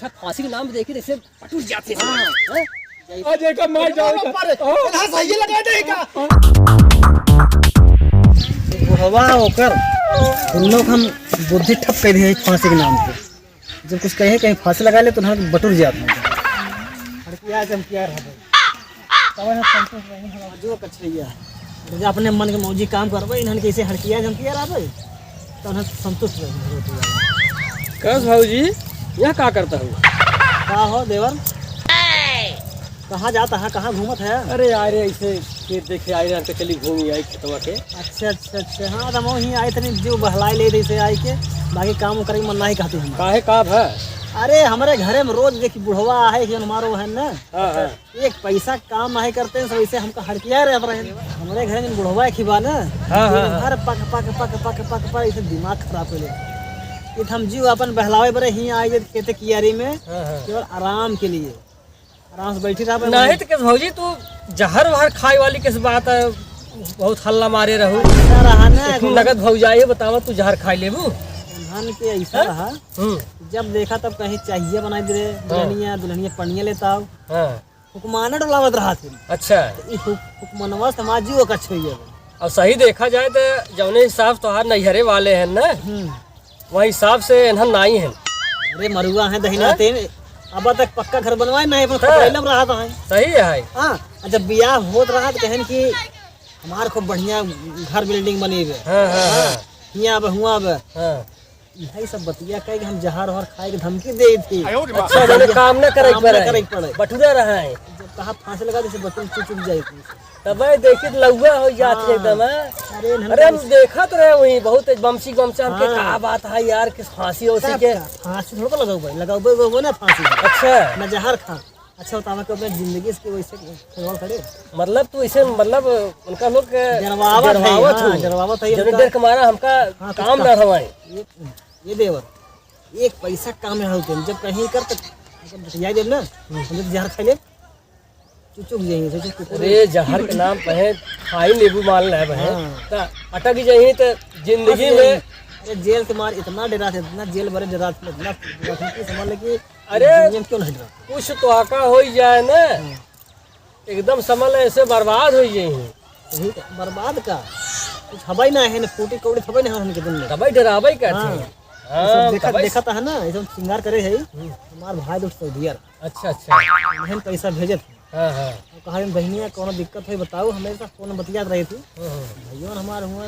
अच्छा फांसी के नाम पे देखिए जैसे पटुर जाते हैं। अजय का मार जाओ सही लगा देगा बुढ़वा होकर तुम लोग हम बुद्धि ठप कर दिए फांसी के नाम पे। जब कुछ कहे कहीं फांसी लगा ले तो हम बटुर जाते हैं। जो कछैया जो अपने मन के मौजी काम करबे इन्हन कैसे हड़किया जमकिया रहबे तो हम संतुष्ट रहे। कस भाऊजी यह क्या करता हूँ? का हो देवर कहाँ जाता है, कहाँ घूमत है? अरे यार ऐसे खेत देखे आए यार, चली घूमी आई खेतवा के। अच्छा अच्छा अच्छा हाँ तो वहीं आए थे जो बहलाई ले रही से आई के बाकी काम करे मन नहीं कहते हम। काहे का है? अरे हमारे घरे में रोज देखी बुढ़वा है कि हमारो है ना। हाँ। एक पैसा काम नहीं करते हैं वैसे हमको हड़किया रहे हमारे घरे में बुढ़वा खिबा ना। हाँ। हर पक पक पक पक पक पर इसे दिमाग खराब हो जाए। हम जीव अपन बहलावे बड़े ही आए खेते कियारी में केवल आराम के लिए आराम से बैठी रहा। नहीं तो किस भाऊजी तू जहर वहर खाए वाली किस बात है? बहुत हल्ला मारे रहू रहा ना नगद भौजाई बतावा तू जहर खाई लेबू धान के ऐसा रहा। जब देखा तब कहीं चाहिए बनाई दे दुल्हनिया दुल्हनिया पनिया लेता हूँ हुक्माना डोलावत रहा थे। अच्छा हुक्मनवा समाज जीव का अच्छी और सही देखा जाए तो जौने हिसाब तोहार नैहरे वाले हैं ना वही हिसाब से इन्हन नाई है। अरे मरुआ है दहिना तेन अब तक पक्का घर बनवाए नहीं रहा था। सही है। हाँ जब ब्याह होत रहा तो कहन कि हमारे खूब बढ़िया घर बिल्डिंग बनी हुए यही सब बतिया कहे कि हम जहर वहर खाए के धमकी दे थी। अच्छा काम न करे पड़े बटुरा रहा है। जब कहा फांसी लगा जैसे बटुर चुप जाए तब देखिए लौआ हो जाती एकदम। अरे हम देखा तो रहे वही बहुत बमसी गमचा के कहा बात है यार किस फांसी उसी के फांसी थोड़ा लगाओ ना फांसी। अच्छा न जहर खा। अच्छा बतावा कि अपने जिंदगी से वैसे खिलवाड़ करे मतलब तू इसे मतलब उनका लोग जरवावत है डर के मारा हमका काम न हवाए। ये देवर एक पैसा काम में होते जब कहीं कर बतिया देव ना जब जहर खा ले चुप जाएंगे। अरे जहर के नाम पे खाई नींबू माल है बहन अटक जाइए तो जिंदगी में। अरे जेल के मार इतना डरा थे इतना जेल भरे डरा थे इतना समझ ले कि अरे क्यों नहीं डरा कुछ तो आका हो जाए ना एकदम समझ ऐसे बर्बाद हो जाए। बर्बाद का कुछ हवाई ना है ना फूटी कौड़ी हवाई ना है दिन में दवाई डरावे का देखा था ना एकदम श्रृंगार करे है हमार भाई दोस्त सऊदिया। अच्छा बहन पैसा भेजे थे। कहा बहनिया कौन दिक्कत है बताओ हमेशा फोन बतियात रही थी भैया हमारे हुआ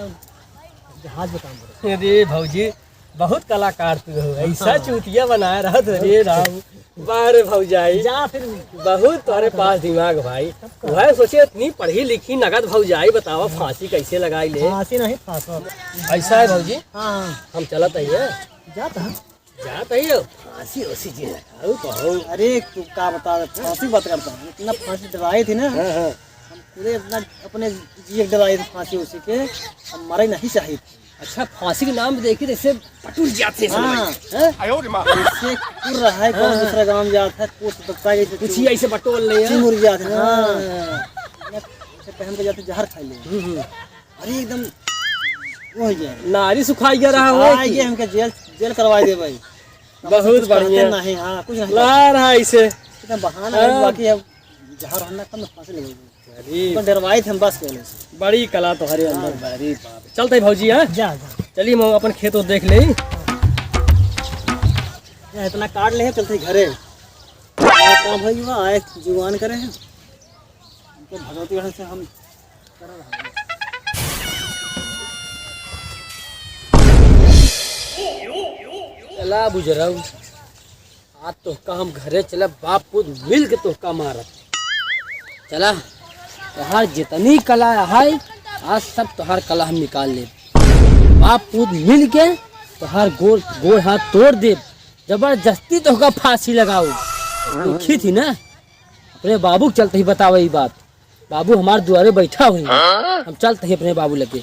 जहाज पे काम करे। अरे भौजी बहुत कलाकार तू हो ऐसा चूतिया बनाया रहा रे राम बारे भौजाई जा फिर बहुत तुम्हारे पास दिमाग भाई। वह सोचे इतनी पढ़ी लिखी नगद भौजाई बताओ फांसी कैसे लगाई ले? फांसी नहीं फांसा ऐसा है भौजी। हाँ हम चलत है जाता फांसी उसी जी लगाओ कहो। अरे तू का बता फांसी बात करता इतना फांसी डराए थी ना हम पूरे इतना अपने जी डराए थे फांसी उसी के हम मरे नहीं चाहिए। अच्छा फांसी के नाम देखिए जैसे पटुर जाते हैं। इससे कुर रहा है कौन दूसरा गांव जाता है कुछ ही ऐसे बटोल ले मुर जाते हैं पहन के जाते जहर खा ले। अरे एकदम वो हो गया नारी सुखाई गया रहा हो हमके जेल करवाई दे भाई। बहुत बढ़िया नहीं हाँ कुछ नहीं ला रहा इसे बहाना है बाकी अब जहर होना कम फांसी लगेगी तो डरवाए थे हम बस के बड़ी कला तो हरे अंदर बड़ी चलते भौजी। हाँ जा चलिए हम अपन खेत देख ले इतना काट ले चलते घरे काम भाई आए जुगान करे हैं भगवती से हम चला बुजराऊ आज तो हम घरे चला बाप पुत मिल के तो का मारत चला तोहार जितनी कला है आज सब तोहार कला हम निकाल ले। बाप पुत मिल के तोहार गोड़ हाथ तोड़ दे जबरदस्ती तो का फांसी लगाओ। दुखी थी ना अपने बाबू चलते ही बताओ ये बात। बाबू हमारे द्वारे बैठा हुई हम चलते ही अपने बाबू लगे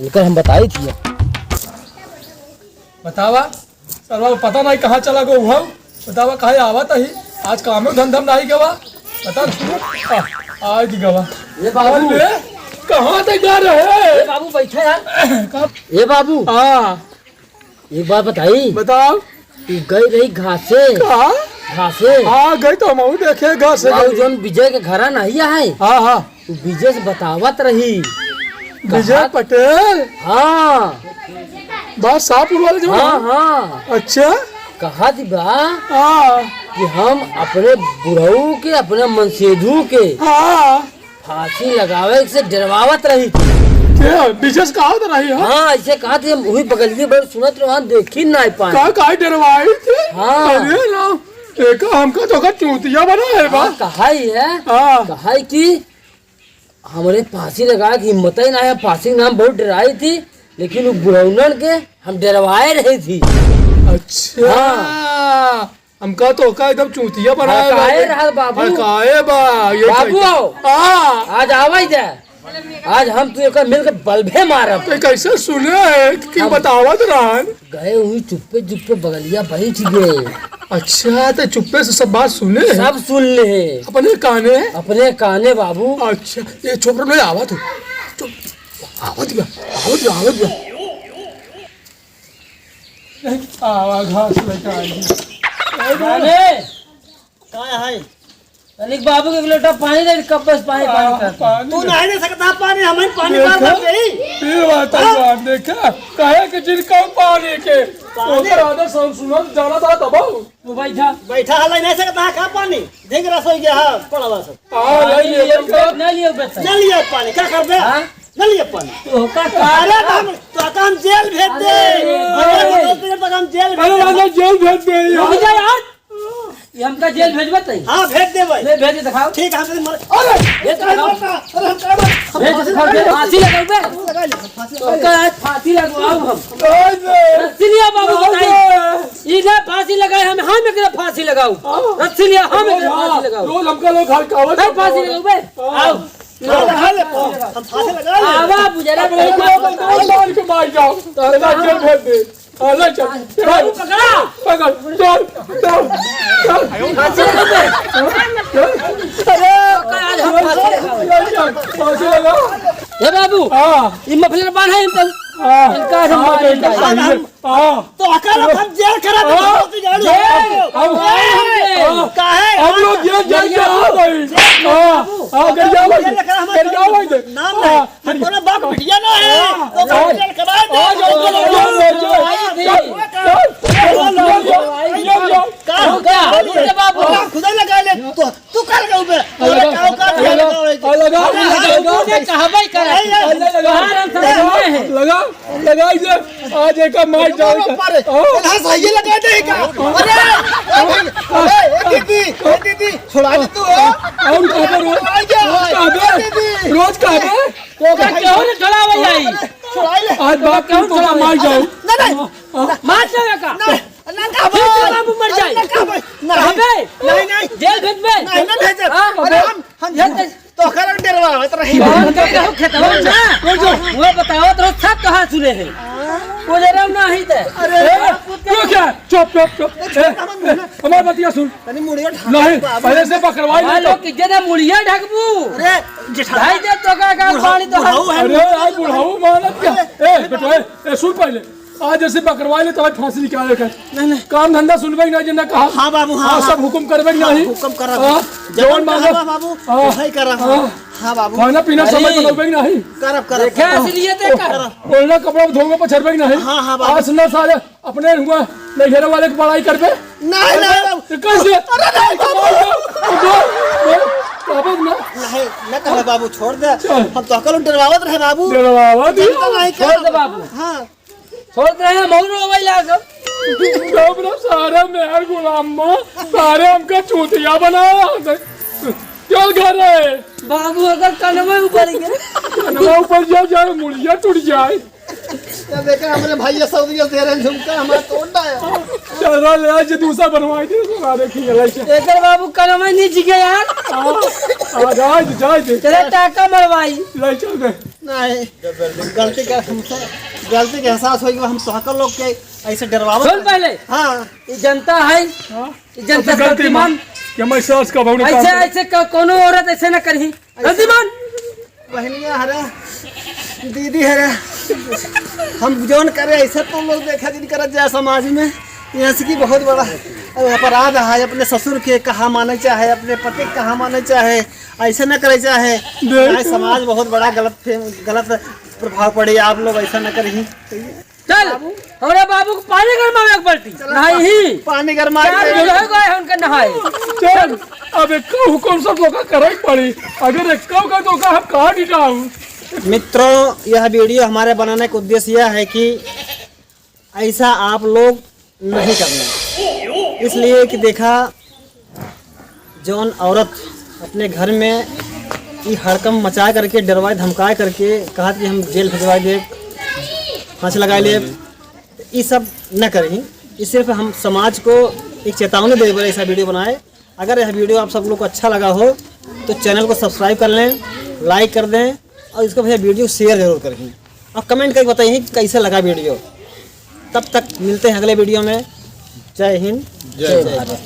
उनकर हम बताई थी। बतावा सरवा पता नहीं कहाँ चला गो हम बतावा कहे आवत ही आज काम में धंधम नहीं गवा बता आज गवा ये बाबू कहाँ तक जा रहे? बाबू बैठे यार। ए बाबू हाँ एक बात बताई बताओ। गई रही घासे कहा घासे। हाँ गई तो हम देखे घास से बाबू जोन विजय के घर नहीं है, हाँ हाँ विजय से बतावत रही। विजय पटेल, हाँ बात शाहपुर वाले जो। हाँ हाँ अच्छा कहा थी बा हाँ कि हम अपने बुढ़ऊ के अपने मनसेधु के हाँ फांसी लगावे से डरवावत रही थी। क्या बिजनेस कहा तो रही है? हाँ ऐसे कहा थी, हम वही बगलिए बड़े सुनत रहे, वहाँ देखी ना पाए। कहा डरवाई थी? हाँ। अरे ना एक हमका तो का चूतिया बना है बा। कहा ही है, हाँ कहा ही कि हमारे फांसी लगा की हिम्मत ही ना है, फांसी नाम बहुत डराई थी, लेकिन वो बुढ़ौनन के हम डरवाए रही थी। अच्छा हाँ। हमका तो का एकदम चूतिया बना है काहे रहा बाबू? काहे बा ये बाबू हाँ आज आवाज दे, आज हम तू एक मिलकर बल्बे मारब। तो कैसे सुने है कि बतावत रहन? गए हुई चुप्पे चुप्पे बगलिया बैठ गए। अच्छा तो चुप्पे से सब बात सुने हैं? सब सुन ले अपने काने? अपने काने बाबू। अच्छा ये छोकरा नहीं आवा तो आवत गया आवत गया आवा घास लेके आई काने का है तनिक बाबू के एक लोटा पानी दे, कप बस पानी पानी कर। तू नहीं दे सकता पानी, हमें पानी मार दे गई। फिर बात देखा कहे कि जिनका पानी के ओकर आदर सब सुनो जाना था दबाओ तू बैठा बैठा हल नहीं सकता का पानी देख रसोई गया है पड़ा बस। आ नहीं नहीं लियो बेटा, न लिए पानी क्या कर बे? हाँ? न लिए पानी तो का अरे हम जेल भेज दे, हम जेल भेज दे। जेल भेज दे रुक जा यार, ये हमका जेल भेजबत नहीं। हाँ भेज दे भाई, ले भेज दिखाओ। ठीक है हम अरे भेज दिखाओ, भेज दिखाओ, फांसी लगाओ बे, तो का आज फांसी लगवाओ हम। रस्सिया बाबू बताई इधर फांसी लगाए, हम हाँ में करे फांसी लगाओ। रस्सिया हाँ में करे फांसी लगाओ, रोज हमका लोग हल्कावत हर फांसी लगाओ बे। आओ हम फांसी लगा ले। आवा बुझरा मार के मार जाओ तारा जेल भेज दे। अल्लाह चल बाबू पकड़ा, पकड़ चल फांसी लगाओ बे। अरे आज हम फांसी लगाओ। हे बाबू हाँ ये मफलर बांध है इनका, इनका हम तो अकेला हम जेल करा दे। हम लोग जेल जाके आ गए। हाँ गरिया भाई नाम है हमारा बाप बिटिया ना है तो जेल करा दे। बाबू खुदा लगा ले तू कर गऊ बे लगा आज एक मार जाओ सही लगा दे का। अरे दीदी छुड़ा दे तू। हम रोज आज बाप क्यों तो मार जाओ मार जाएगा का बाबू मर जाए नहीं जेल भेज में नहीं भेजे। हम तो कर डरवा तो रही कौन कह रहा खेतवा ना वो बताओ तो सब कहां सुने हैं वो जरा नहीं थे। क्यों क्या चुप चुप चुप हमारी बतिया सुन तनी मुड़िया नहीं पहले से पकड़वाई भाई लोग की जरा मुड़िया ढकबू अरे भाई दे तो का पानी तो अरे आज बुढ़ाऊ मानत क्या ए बेटा सुन पहले आज ऐसे पकड़वा ले तो आज फांसी निकाले कर नहीं काम धंधा सुनबे नहीं जिन्ना कहा। हाँ बाबू हाँ सब हुक्म करबे नहीं हुक्म करा जवान मांगो बाबू हाँ। सही करा हाँ बाबू खाना पीना समय पर लोगे नहीं करब देखे इसलिए ते कर ओढ़ना कपड़ा धोगे पर छरबे नहीं हाँ, हाँ, बाबू। आज सुनना सारे अपने हुआ नैहरे वाले की पढ़ाई करबे नहीं बाबू कैसे नहीं न कहे बाबू छोड़ दे हम तो अकल डरवावत रहे बाबू डरवावा दी नहीं छोड़ दे बाबू हाँ छोड़ रहे मोर मोबाइल आ सब सारे मेहर गुलाम सारे हमका चूतिया बनाया चल घर है बाबू अगर कनवे ऊपर गए ऊपर जाए मुड़िया टूट जाए देखा हमारे भैया सऊदी दे रहे झुमका हमारा तोड़ है। चल ले जे दूसरा बनवाई दे सारे खिले एकर बाबू कनवे नीचे गए यार आ जाए तेरे टाका मरवाई ले चल दे नहीं गलती का हमसे गलती का एहसास होगा हम तो लोग के ऐसे डरवावत सुन पहले हाँ ये जनता है ये जनता गलती मान कि मैं सोच का बहुने ऐसे ऐसे कोनो औरत ऐसे न करही गलती मान बहनिया हरे दीदी हरे हम जोन करे ऐसे तो लोग देखा दिन करत जाए समाज में ऐसे की बहुत बड़ा अपराध है। अपने ससुर के कहा माने चाहे, अपने पति के कहा माने चाहे, ऐसे न करे चाहे। नहीं, समाज बहुत बड़ा गलत प्रभाव पड़े। आप लोग ऐसा न करें। चल हमारे बाबू को पानी गरमावे एक बाल्टी नहीं पानी गरमा चार दिन हो गए उनके नहाए। चल अब एक हुकुम सब लोग करे पड़ी। अगर एक का तो हम कहाँ दिखाऊं। मित्रों, यह वीडियो हमारे बनाने का उद्देश्य यह है कि ऐसा आप लोग नहीं करना। इसलिए कि देखा जौन औरत अपने घर में ये हड़कम मचा करके डरवाए धमकाए करके कहा कि हम जेल भिजवाए दे, फांसी लगाए ले, ये सब न करें। ये सिर्फ हम समाज को एक चेतावनी दे पर ऐसा वीडियो बनाए। अगर यह वीडियो आप सब लोग को अच्छा लगा हो तो चैनल को सब्सक्राइब कर लें, लाइक कर दें और इसको भैया वीडियो शेयर जरूर करें और कमेंट करके बताइए कैसे लगा वीडियो। तब तक मिलते हैं अगले वीडियो में। जय हिंद, जय भारत।